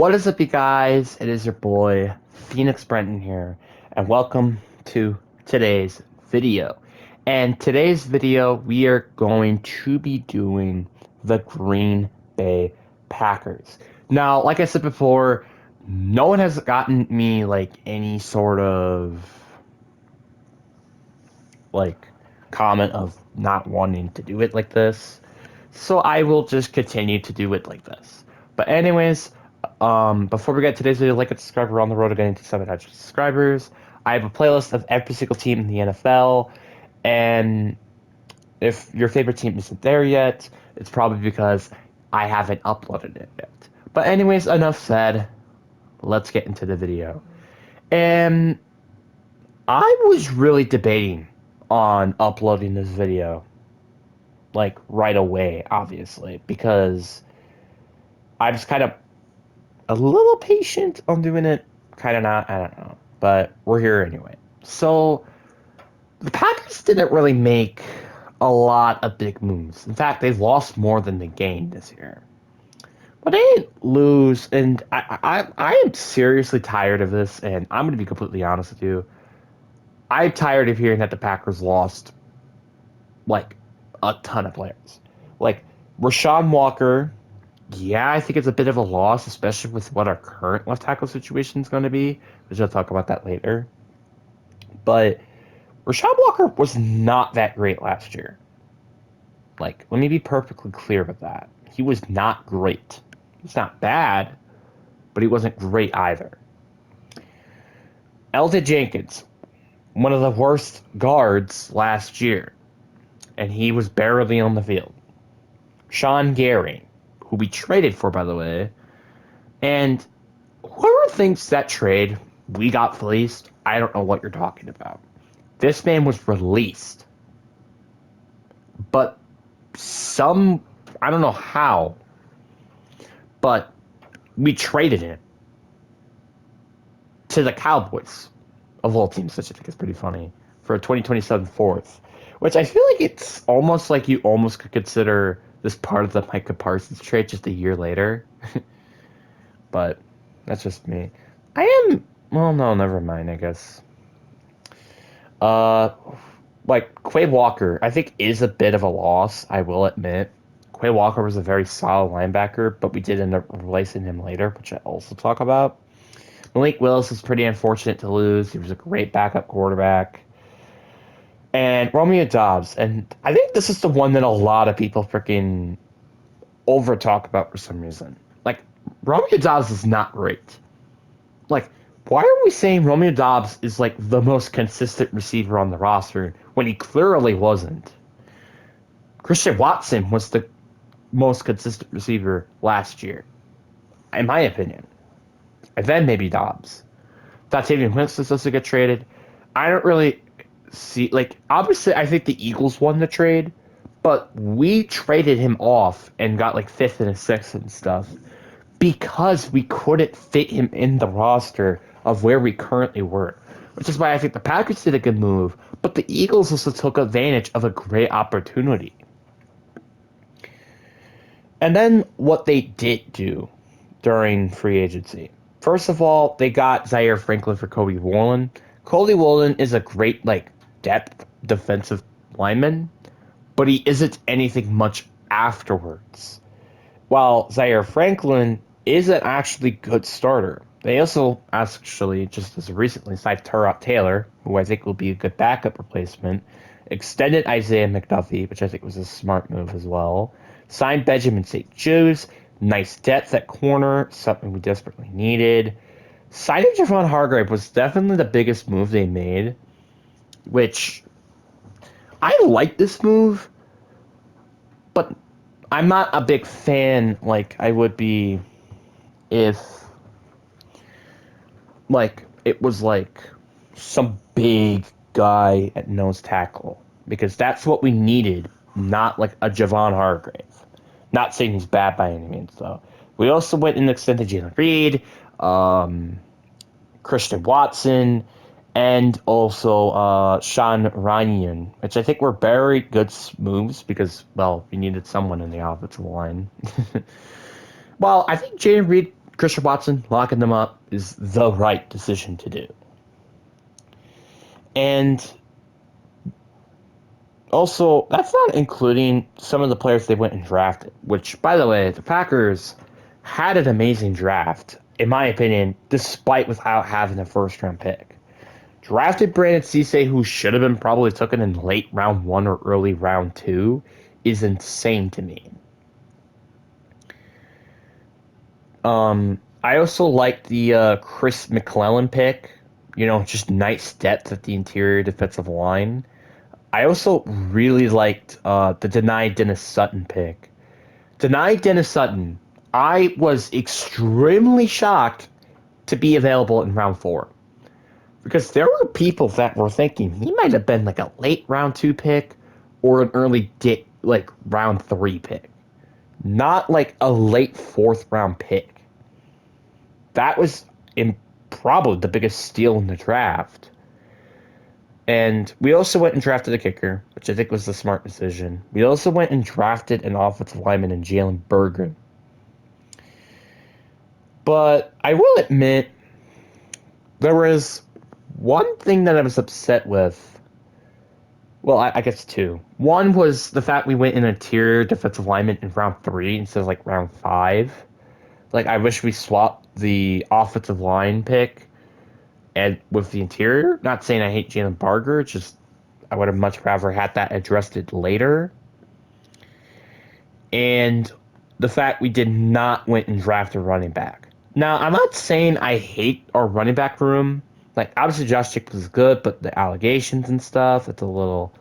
What is up, you guys? It is your boy, Phoenix Brenton here, and welcome to today's video. And today's video, we are going to be doing the Green Bay Packers. Now, like I said before, no one has gotten me, like, any sort of, like, comment of not wanting to do it like this. So I will just continue to do it like this. But anyways, before we get today's video, like and subscribe. We're on the road to getting to 700 subscribers. I have a playlist of every single team in the NFL, and if your favorite team isn't there yet, it's probably because I haven't uploaded it yet. But anyways, enough said. Let's get into the video. And I was really debating on uploading this video, like right away, obviously, because I just kind of a little patient on doing it, kind of not. I don't know, but we're here anyway. So the Packers didn't really make a lot of big moves. In fact, they've lost more than they gained this year. But they didn't lose, and I am seriously tired of this. And I'm going to be completely honest with you. I'm tired of hearing that the Packers lost like a ton of players, like Rashawn Walker. Yeah, I think it's a bit of a loss, especially with what our current left tackle situation is going to be, which I'll talk about that later. But Rashawn Walker was not that great last year. Like, let me be perfectly clear with that. He was not great. He's not bad, but he wasn't great either. Elgton Jenkins, one of the worst guards last year, and he was barely on the field. Sean Gary, who we traded for, by the way, and whoever thinks that trade we got fleeced, I don't know what you're talking about. This man was released, but I don't know how, but we traded him to the Cowboys, of all teams, which I think is pretty funny, for a 2027 fourth, which I feel like it's almost like you almost could consider this part of the Micah Parsons trade just a year later. But that's just me. Well, no, never mind, I guess. Uh, like Quay Walker, I think is a bit of a loss. I will admit, Quay Walker was a very solid linebacker, but we did end up replacing him later, which I also talk about. Malik Willis was pretty unfortunate to lose. He was a great backup quarterback. And Romeo Dobbs, and I think this is the one that a lot of people freaking over talk about for some reason. Like, Romeo Dobbs is not great. Like, why are we saying Romeo Dobbs is like the most consistent receiver on the roster when he clearly wasn't? Christian Watson was the most consistent receiver last year, in my opinion. And then maybe Dobbs. Dotavian Winston supposed to get traded. I don't really see, like, obviously I think the Eagles won the trade, but we traded him off and got like fifth and a sixth and stuff because we couldn't fit him in the roster of where we currently were. Which is why I think the Packers did a good move, but the Eagles also took advantage of a great opportunity. And then what they did do during free agency. First of all, they got Zaire Franklin for Cody Woolen. Cody Woolen is a great, like, depth defensive lineman, but he isn't anything much afterwards. While Zaire Franklin is an actually good starter. They also actually, just as recently, signed Tyrod Taylor, who I think will be a good backup replacement, extended Isaiah McDuffie, which I think was a smart move as well, signed Benjamin St. Juice, nice depth at corner, something we desperately needed. Signing Javon Hargrave was definitely the biggest move they made, which I like this move, but I'm not a big fan like I would be if like it was like some big guy at nose tackle, because that's what we needed, not like a Javon Hargrave. Not saying he's bad by any means, though. We also went and extended Jalen Reed, Christian Watson, and also Sean Ryan, which I think were very good moves because, well, we needed someone in the offensive line. Well, I think Jalen Reed Christian Watson, locking them up is the right decision to do. And also, that's not including some of the players they went and drafted, which, by the way, the Packers had an amazing draft, in my opinion, despite without having a first round pick. Drafted Brandon Cisse, who should have been probably taken in late round 1 or early round 2, is insane to me. I also like the Chris McClellan pick. Just nice depth at the interior defensive line. I also really liked the denied Dennis Sutton pick. Denied Dennis Sutton, I was extremely shocked to be available in round 4. Because there were people that were thinking he might have been like a late round 2 pick or an early round 3 pick. Not like a late 4th round pick. That was probably the biggest steal in the draft. And we also went and drafted a kicker, which I think was the smart decision. We also went and drafted an offensive lineman in Jalen Berger. But I will admit, there was one thing that I was upset with. Well, I guess two. One was the fact we went in interior defensive lineman in round 3 instead of like round 5. Like, I wish we swapped the offensive line pick and with the interior. Not saying I hate Jalen Barger, just I would have much rather had that addressed it later. And the fact we did not went and draft a running back. Now, I'm not saying I hate our running back room. Like, obviously Josh Jacobs is good, but the allegations and stuff, it's a little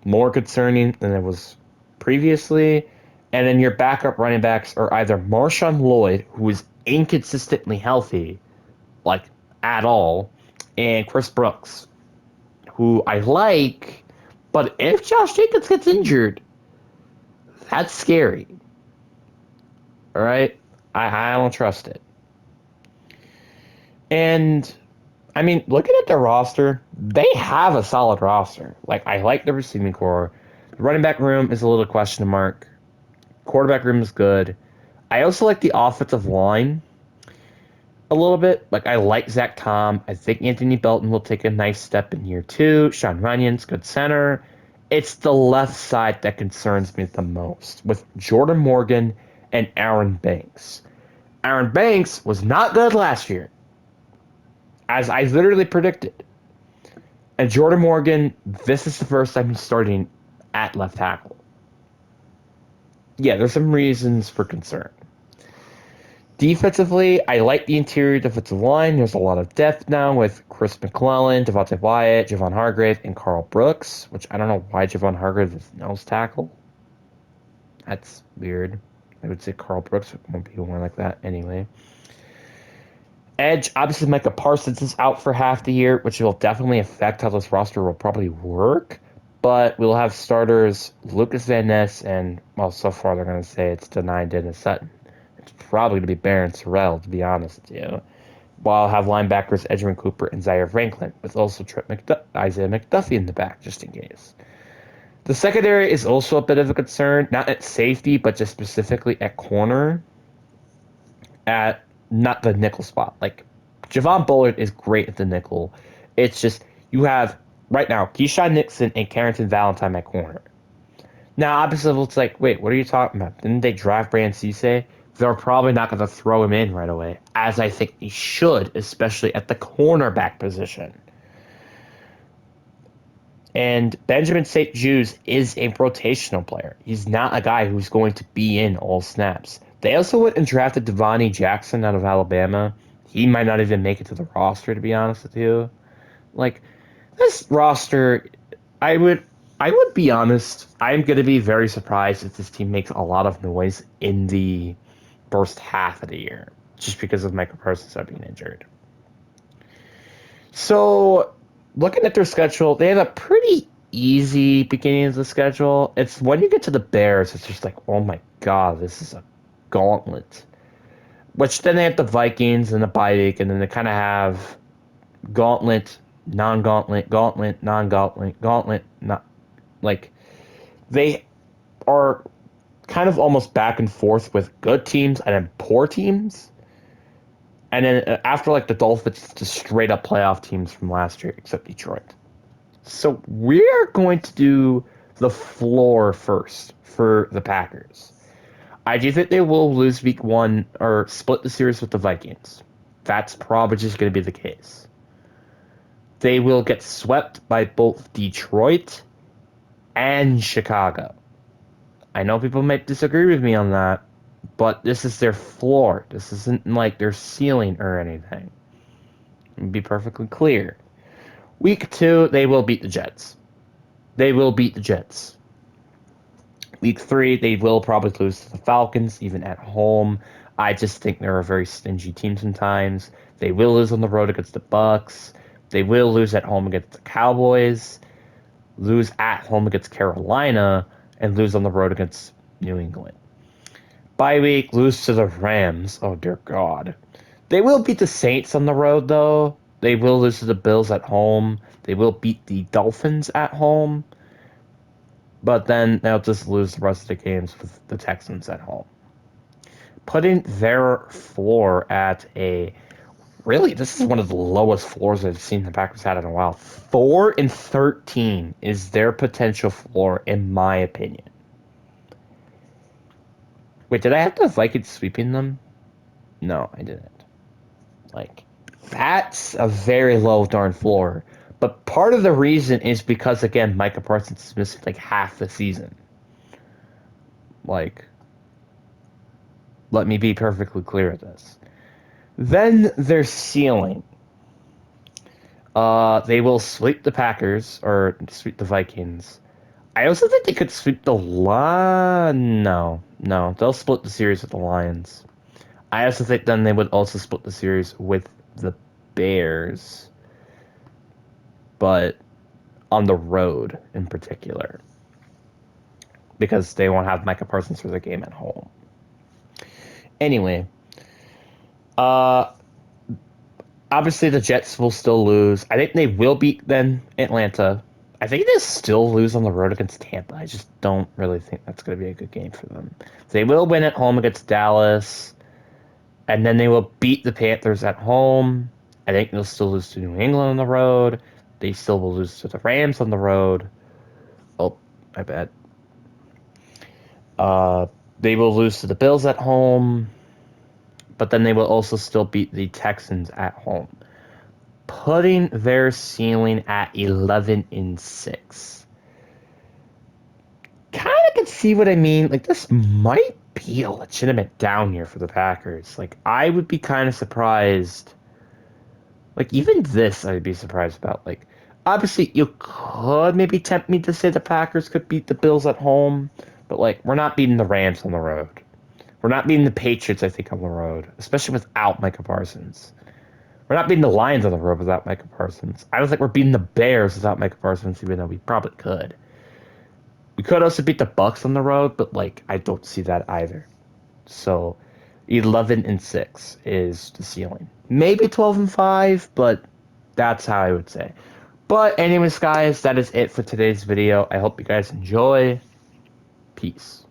more concerning than it was previously. And then your backup running backs are either Marshawn Lloyd, who is inconsistently healthy, like at all, and Chris Brooks, who I like, but if Josh Jacobs gets injured, that's scary. All right? I don't trust it. And, I mean, looking at their roster, they have a solid roster. Like, I like the receiving core. The running back room is a little question mark. Quarterback room is good. I also like the offensive line a little bit. Like, I like Zach Tom. I think Anthony Belton will take a nice step in year 2. Sean Runyon's good center. It's the left side that concerns me the most, with Jordan Morgan and Aaron Banks. Aaron Banks was not good last year, as I literally predicted. And Jordan Morgan, this is the first time he's starting at left tackle. Yeah, there's some reasons for concern. Defensively, I like the interior defensive line. There's a lot of depth now with Chris McClellan, Devontae Wyatt, Javon Hargrave, and Carl Brooks, which I don't know why Javon Hargrave is nose tackle. That's weird. I would say Carl Brooks won't be one like that anyway. Edge, obviously Micah Parsons is out for half the year, which will definitely affect how this roster will probably work. But we'll have starters Lucas Van Ness and, well, so far they're going to say it's denied Dennis Sutton. It's probably going to be Barron Sorrell, to be honest with you. While I'll have linebackers Edgerrin Cooper and Zaire Franklin, with also Isaiah McDuffie in the back, just in case. The secondary is also a bit of a concern, not at safety, but just specifically at corner. At not the nickel spot. Like, Javon Bullard is great at the nickel. It's just, you have, right now, Keyshawn Nixon and Carrington Valentine at corner. Now, obviously, it's like, wait, what are you talking about? Didn't they draft Brandon Cisse? They're probably not going to throw him in right away, as I think they should, especially at the cornerback position. And Benjamin St. Juice is a rotational player. He's not a guy who's going to be in all snaps. They also went and drafted Devontae Jackson out of Alabama. He might not even make it to the roster, to be honest with you. Like, this roster, I would be honest, I'm going to be very surprised if this team makes a lot of noise in the first half of the year, just because of Michael Parsons being injured. So, looking at their schedule, they have a pretty easy beginning of the schedule. It's when you get to the Bears, it's just like, oh my god, this is a gauntlet. Which then they have the Vikings and the bye week, and then they kind of have gauntlet, non-gauntlet, gauntlet, non-gauntlet, gauntlet, not like they are kind of almost back and forth with good teams and then poor teams. And then after like the Dolphins, just straight up playoff teams from last year, except Detroit. So we're going to do the floor first for the Packers. I do think they will lose week one or split the series with the Vikings. That's probably just going to be the case. They will get swept by both Detroit and Chicago. I know people might disagree with me on that, but this is their floor. This isn't like their ceiling or anything. Be perfectly clear. Week two, they will beat the Jets. They will beat the Jets. Week three, they will probably lose to the Falcons, even at home. I just think they're a very stingy team sometimes. They will lose on the road against the Bucks. They will lose at home against the Cowboys, lose at home against Carolina, and lose on the road against New England. Bye week, lose to the Rams. Oh, dear God. They will beat the Saints on the road, though. They will lose to the Bills at home. They will beat the Dolphins at home. But then they'll just lose the rest of the games with the Texans at home. Putting their floor at a really, this is one of the lowest floors I've seen the Packers had in a while. 4-13 is their potential floor, in my opinion. Wait, did I have the Vikings sweeping them? No, I didn't. Like, that's a very low darn floor. But part of the reason is because, again, Micah Parsons is missing like half the season. Like, let me be perfectly clear with this. Then their ceiling. They will sweep the Packers or sweep the Vikings. I also think they could sweep the Lions. No, they'll split the series with the Lions. I also think then they would also split the series with the Bears, but on the road in particular, because they won't have Micah Parsons for the game at home. Anyway, uh, obviously the Jets will still lose. I think they will beat then Atlanta. I think they still lose on the road against Tampa. I just don't really think that's going to be a good game for them. They will win at home against Dallas, and then they will beat the Panthers at home. I think they'll still lose to New England on the road. They still will lose to the Rams on the road. Oh, I bet. They will lose to the Bills at home, but then they will also still beat the Texans at home, putting their ceiling at 11-6. Kind of can see what I mean. Like, this might be a legitimate down year for the Packers. Like, I would be kind of surprised. Like, even this, I'd be surprised about. Like, obviously, you could maybe tempt me to say the Packers could beat the Bills at home, but, like, we're not beating the Rams on the road. We're not beating the Patriots, I think, on the road, especially without Micah Parsons. We're not beating the Lions on the road without Micah Parsons. I don't think we're beating the Bears without Micah Parsons, even though we probably could. We could also beat the Bucks on the road, but like I don't see that either. So 11-6 is the ceiling. Maybe 12-5, but that's how I would say. But anyways, guys, that is it for today's video. I hope you guys enjoy. Peace.